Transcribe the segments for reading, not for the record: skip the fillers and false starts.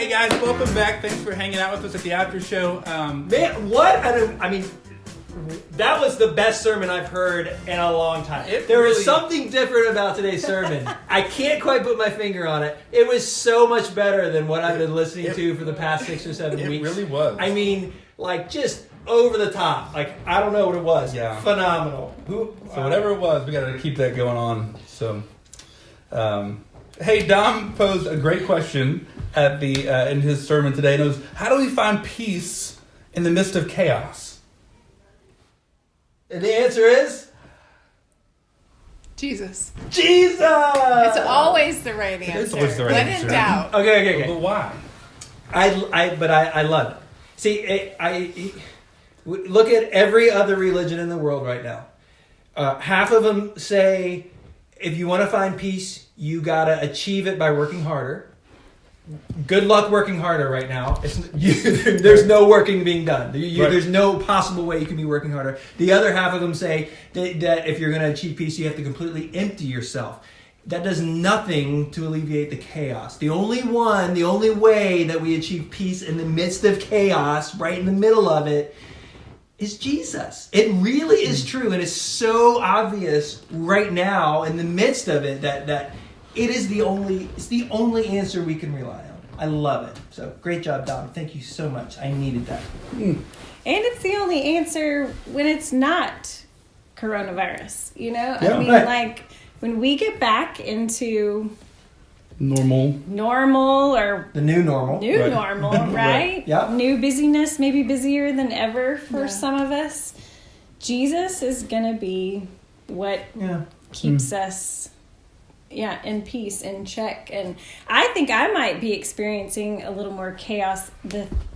Hey guys, welcome back. Thanks for hanging out with us at the after show. Man, what? I mean, that was the best sermon I've heard in a long time. There was something different about today's sermon. I can't quite put my finger on it. It was so much better than what I've been listening to for the past 6 or 7 weeks. It really was. I mean, like, just over the top. Like, I don't know what it was. Yeah. Phenomenal. So whatever it was, we got to keep that going on. So, hey, Dom posed a great question at the in his sermon today. And it was, how do we find peace in the midst of chaos? And the answer is Jesus. Jesus. It's always the right answer. It's always the right answer. When in doubt. Okay. But why? I love it. See, I look at every other religion in the world right now. Half of them say, if you want to find peace, you gotta achieve it by working harder. Good luck working harder right now. There's no working being done. There's no possible way you can be working harder. The other half of them say that if you're going to achieve peace, you have to completely empty yourself. That does nothing to alleviate the chaos. The only way that we achieve peace in the midst of chaos, right in the middle of it, is Jesus. It really is true, and it's so obvious right now in the midst of it that it's the only answer we can rely on. I love it. So great job, Dom. Thank you so much. I needed that. And it's the only answer when it's not coronavirus. You know, Yeah, I mean, right. like when we get back into Normal or The new normal. Right. normal, right? Yeah. New busyness, maybe busier than ever for some of us. Jesus is gonna be what keeps us in peace, in check. And I think I might be experiencing a little more chaos,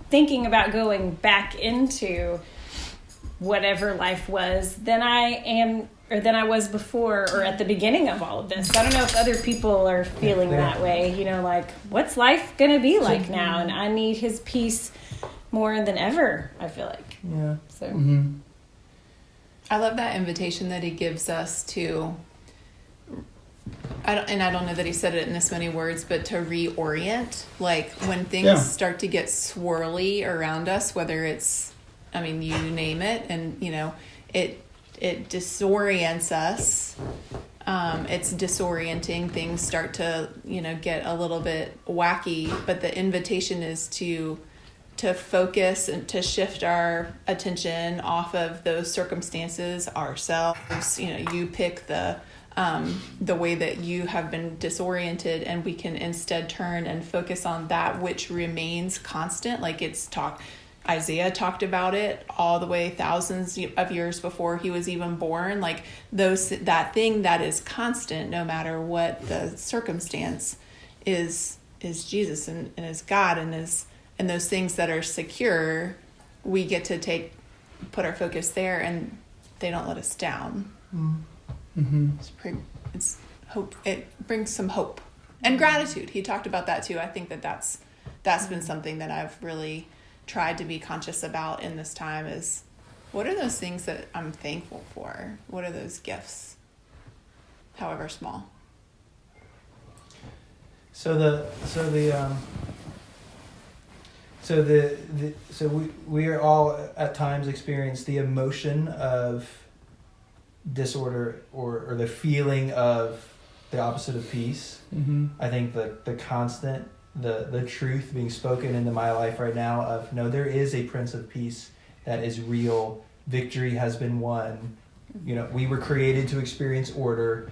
thinking about going back into whatever life was than I am, or than I was before, or at the beginning of all of this. I don't know if other people are feeling that way, you know, like, what's life gonna be like now? And I need his peace more than ever, I feel like. Yeah. So I love that invitation that he gives us to, I don't know that he said it in this many words, but to reorient. Like when things start to get swirly around us, whether it's, I mean, you name it, and you know, it disorients us. It's disorienting. Things start to, you know, get a little bit wacky, but the invitation is to focus and to shift our attention off of those circumstances ourselves. You know, you pick the way that you have been disoriented, and we can instead turn and focus on that which remains constant. Like Isaiah talked about it all the way thousands of years before he was even born. Like that thing that is constant no matter what the circumstance is Jesus and is God, and those things that are secure, we get to put our focus there, and they don't let us down. Mm-hmm. It's hope. It brings some hope and gratitude. He talked about that too. I think that's been something that I've really tried to be conscious about in this time, is what are those things that I'm thankful for? What are those gifts, however small? So we are all at times experience the emotion of disorder or the feeling of the opposite of peace. Mm-hmm. I think the constant, the truth being spoken into my life right now of, no, there is a Prince of Peace that is real. Victory has been won. You know, we were created to experience order.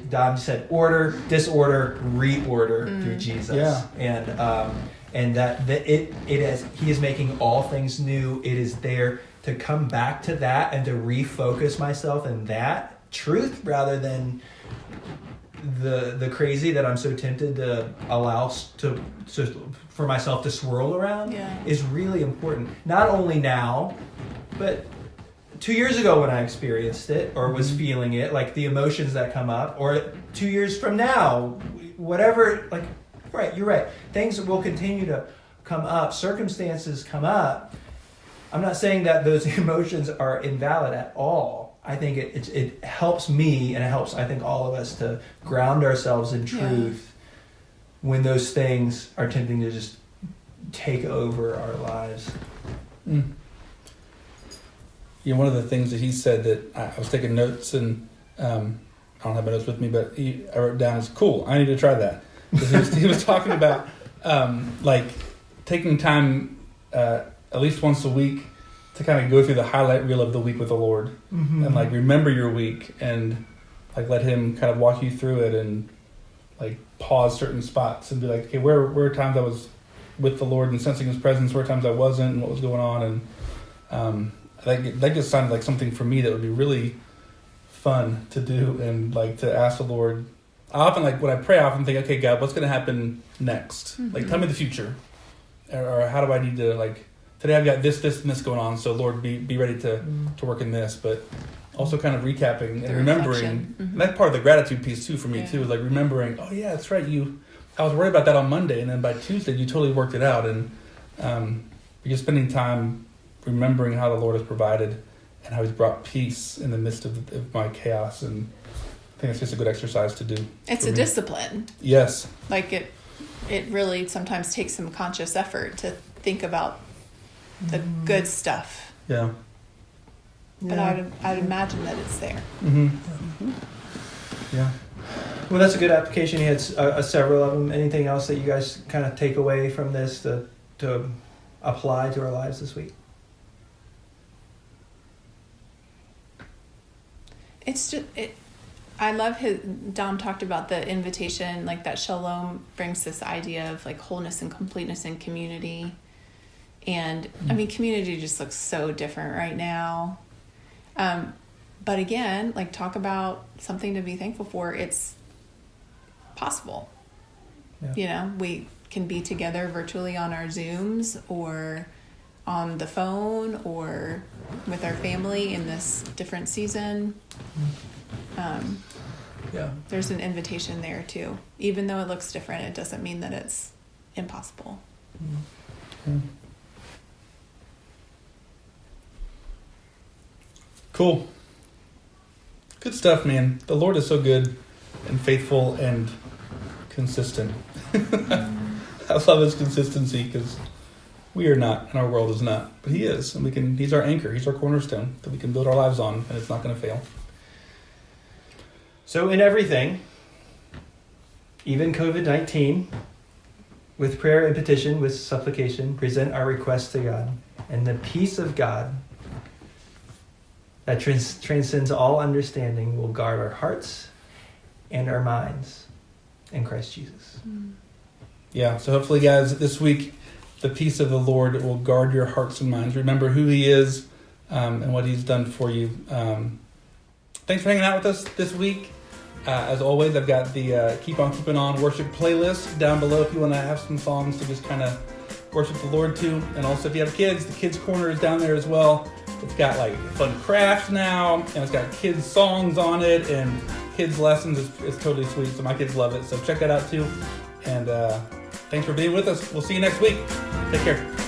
Don said order, disorder, reorder through Jesus. Yeah. And that it is, he is making all things new. It is there to come back to that and to refocus myself in that truth rather than the crazy that I'm so tempted to allow for myself to swirl around is really important. Not only now, but 2 years ago when I experienced it or was feeling it, like the emotions that come up, or 2 years from now, whatever, like, right, you're right. Things will continue to come up. Circumstances come up. I'm not saying that those emotions are invalid at all. I think it helps me, and it helps, I think, all of us to ground ourselves in truth when those things are tempting to just take over our lives. Mm. One of the things that he said that I was taking notes, and I don't have my notes with me, but I wrote down is cool. I need to try that. 'Cause he was talking about like taking time at least once a week to kind of go through the highlight reel of the week with the Lord, and like remember your week, and like let Him kind of walk you through it, and like pause certain spots and be like, okay, where are times I was with the Lord and sensing His presence, where times I wasn't, and what was going on, and that just sounded like something for me that would be really fun to do, and like to ask the Lord. I often, like when I pray, I often think, okay, God, what's going to happen next? Like, tell me the future, or how do I need to, like, today I've got this, and this going on, so Lord, be ready to work in this. But also kind of recapping and remembering. And that's part of the gratitude piece too for me too, is like remembering, oh yeah, that's right. I was worried about that on Monday, and then by Tuesday you totally worked it out, and you're spending time remembering how the Lord has provided and how He's brought peace in the midst of my chaos. And I think it's just a good exercise to do. It's a discipline. Yes. Like it really sometimes takes some conscious effort to think about the good stuff. Yeah. But I'd imagine that it's there. Yeah. Well, that's a good application. You had several of them. Anything else that you guys kind of take away from this to apply to our lives this week? It's just I love Dom talked about the invitation, like that shalom brings this idea of like wholeness and completeness and community. And I mean, community just looks so different right now. But again, like talk about something to be thankful for. It's possible. Yeah. You know, we can be together virtually on our Zooms or on the phone or with our family in this different season. There's an invitation there too. Even though it looks different, it doesn't mean that it's impossible. Cool. Good stuff, man. The Lord is so good and faithful and consistent. I love His consistency because we are not, and our world is not, but He is, and He's our anchor. He's our cornerstone that we can build our lives on, and it's not going to fail. So in everything, even COVID-19, with prayer and petition, with supplication, present our requests to God, and the peace of God that transcends all understanding will guard our hearts and our minds in Christ Jesus. Yeah, so hopefully, guys, this week, the peace of the Lord will guard your hearts and minds. Remember who He is and what He's done for you. Thanks for hanging out with us this week. As always, I've got the Keep On Keeping On worship playlist down below if you want to have some songs to just kind of worship the Lord to. And also, if you have kids, the Kids Corner is down there as well. It's got like fun crafts now, and it's got kids songs on it and kids lessons. It's totally sweet, so my kids love it. So check that out too. And thanks for being with us. We'll see you next week. Take care.